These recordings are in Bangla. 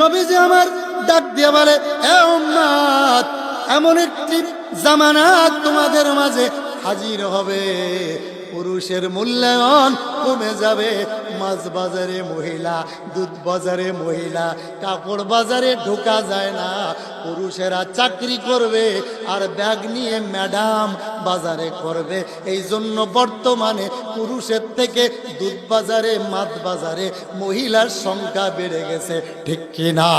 নবীজি আমার ডাক দিয়ে বলে, এ উম্মত, এমন একটি জামানাত তোমাদের মাঝে হাজির হবে, পুরুষের মূল্যায়ন কমে যাবে। মাছ বাজারে মহিলা, দুধ বাজারে মহিলা, কাপড় বাজারে ঢোকা যায় না, পুরুষেরা চাকরি করবে আর ব্যাগ নিয়ে ম্যাডাম বাজারে করবে। এই জন্য বর্তমানে পুরুষের থেকে দুধ বাজারে, মাছ বাজারে মহিলার সংখ্যা বেড়ে গেছে, ঠিক কিনা?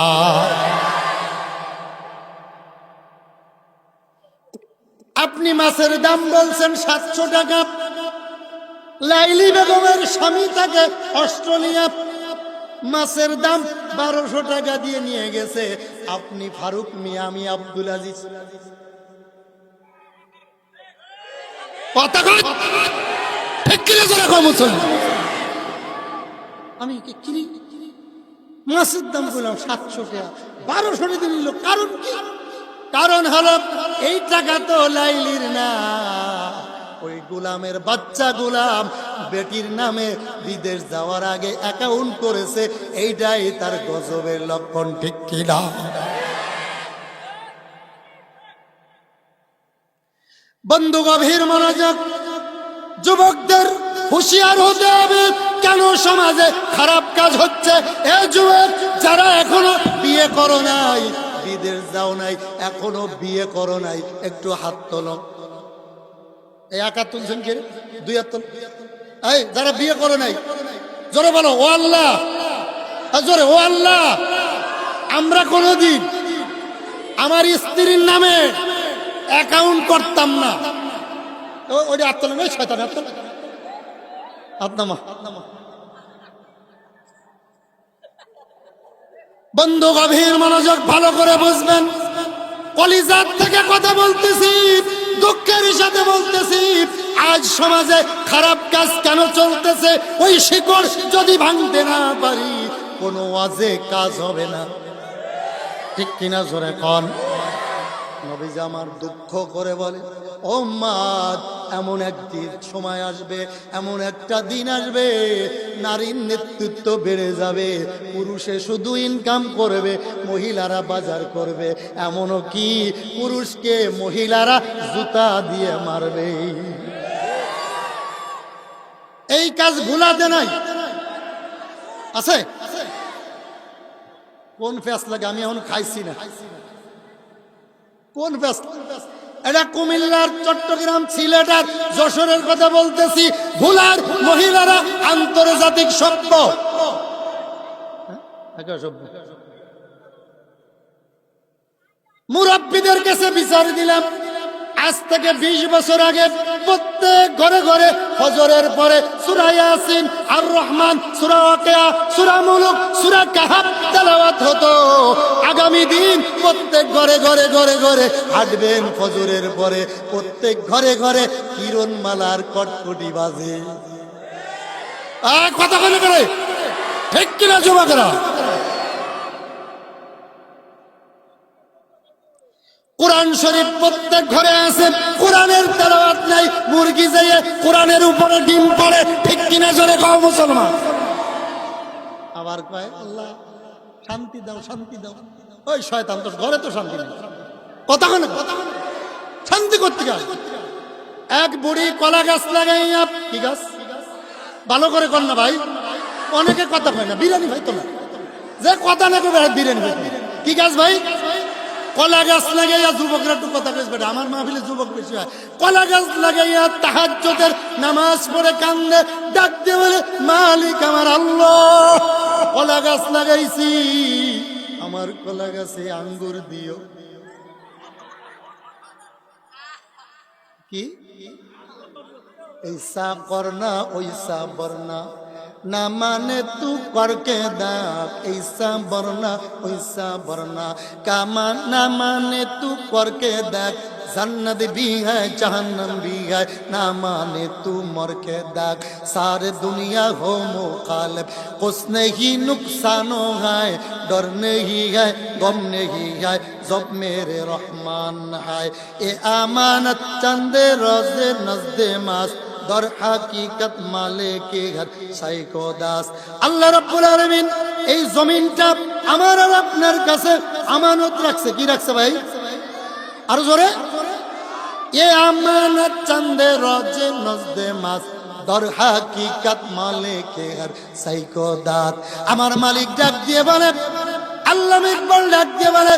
আপনি মাছের দাম বলছেন 700 টাকা, লাইলি বেগমের স্বামী তাকে অস্ট্রেলিয়া, মাছের দাম 1200 টাকা দিয়ে নিয়ে গেছে। আপনি ফারুক মিয়া, আমি আব্দুল আজিজ, আমি কিনি মাছের দাম বললাম 700 টাকা, 1200 টাকা নিল। কারণ কি? কারণ হলো এই টাকা তো লাইলির না, ওই গোলামের বাচ্চা গোলাম বেটির নামে বিদেশ যাওয়ার আগে অ্যাকাউন্ট করেছে, এইটাই তার গজবের লক্ষণ, ঠিক কিনা? বন্ধু গভীর মনোযোগ, যুবকদের হুঁশিয়ার হতে হবে। কেন সমাজে খারাপ কাজ হচ্ছে? এ যুবক যারা এখনো বিয়ে করো নাই, বিদেশ যাও নাই, এখনো বিয়ে করো নাই, একটু হাত তোলো। এই একা তুলছেন কে? 2 হাত তোল। এই যারা বিয়ে করো নাই, জোরে বলো ও আল্লাহ, জোরে ও আল্লাহ। আমরা কোনোদিন আমার স্ত্রীর নামে অ্যাকাউন্ট করতাম না। ওই হাত তোলেন, ওই শয়তান হাত তোল, হাত নামা। বন্ধু গভীর মনোযোগ, ভালো করে বুঝবেন, কলিজার থেকে কথা বলতেছি, দুঃখের সাথে বলতেছি। আজ সমাজে খারাপ কাজ কেন চলতেছে? ওই শিকড় যদি ভাঙতে না পারি, কোনো ওয়াজে কাজ হবে না, ঠিক কিনা? জোরে কোন। নবীজি আমার দুঃখ করে বলে, ও উম্মত, এমন একদিন সময় আসবে, এমন একটা দিন আসবে, নারীর নেতৃত্ব বেড়ে যাবে, পুরুষে শুধু ইনকাম করবে, মহিলারা বাজার করবে। এমনও কি পুরুষকে মহিলারা জুতা দিয়ে মারবে। এই কাজ ভুলাতে নাই আছে। কোন ফ্যাস লাগে? আমি এখন খাইছি না। কোন ফ্যাস? এটা কুমিল্লার, চট্টগ্রাম, সিলেটার, যশোরের কথা বলতেছি। ভুলার মহিলারা আন্তর্জাতিক সভ্য, মুরব্বীদের কাছে বিচার দিলাম। আজ থেকে 20 বছর আগে প্রত্যেক ঘরে ঘরে ফজরের পরে সূরা ইয়াসিন, আর রহমান, সূরা ওয়াকিয়া, সূরা মুলক, সূরা কাহাফ তেলাওয়াত হতো। আগামী দিন প্রত্যেক ঘরে ঘরে ঘরে ঘরে হাঁটবেন, ফজরের পরে প্রত্যেক ঘরে ঘরে কিরণমালার কটকটি বাজে। কথা বলে করে, ঠিক কিনা যুবকরা? কোরআন শরীফ প্রত্যেক ঘরে আছে, কোরআনের তেলাওয়াত নাই। মুরগি যেয়ে কোরআনের উপরে ডিম পড়ে, ঠিক কিনা? জোরে কও মুসলমান। আবার কয় আল্লাহ শান্তি দাও, শান্তি দাও। ওই শয়তান, তোর ঘরে তো শান্তি নেই। কথা কেন? শান্তি করতে গেল। এক বুড়ি কলা গাছ লাগাইয়া, কি গাছ? ভালো করে কর না ভাই, অনেকে কথা কয় না। বিরিয়ানি ভাই তো না, যে কথা না করবে বিরিয়ানি ভাই। কি গাছ ভাই? কলা গাছ লাগাইয়া। যুবকরা একটু কথা কইস বেটা, আমার মাহফিলে যুবক বেশি হয়। কলা গাছ লাগাইয়া তাহাজ্জুদের নামাজ পড়ে কান্দে, ডাক দিয়ে বলে, মালিক আমার আল্লাহ, কলা গাছ লাগাইছি, আমার কলা গাছে আঙ্গুর দিও। কি ऐसा करना वैसा वरना ना माने तू करके देख, ऐसा वरना वैसा वरना कामा ना माने तू करके देख, जन्नत भी है जहन्नम भी है, ना माने तू मर के देख। सारे दुनिया हो मुखालिफ, कुछ नहीं नुकसानो है, डर नहीं है, गम नहीं है, जब मेरे रहमान है। ए अमानत चंदे रोजे नजदे मास দর হাকিকত মালিকে ঘর সাইকো দাস। আল্লাহ রাব্বুল আলামিন এই জমিনটা আমার আর আপনার কাছে আমানত রাখছে। কি রাখছে ভাই? আর জোরে, এ আমানত চান্দে রজে নজদে মাস দর হাকিকত মালিকে ঘর সাইকো দাস। আমার মালিক ডাক দিয়ে বলে, আল্লামা ইকবাল ডাক দিয়ে বলে,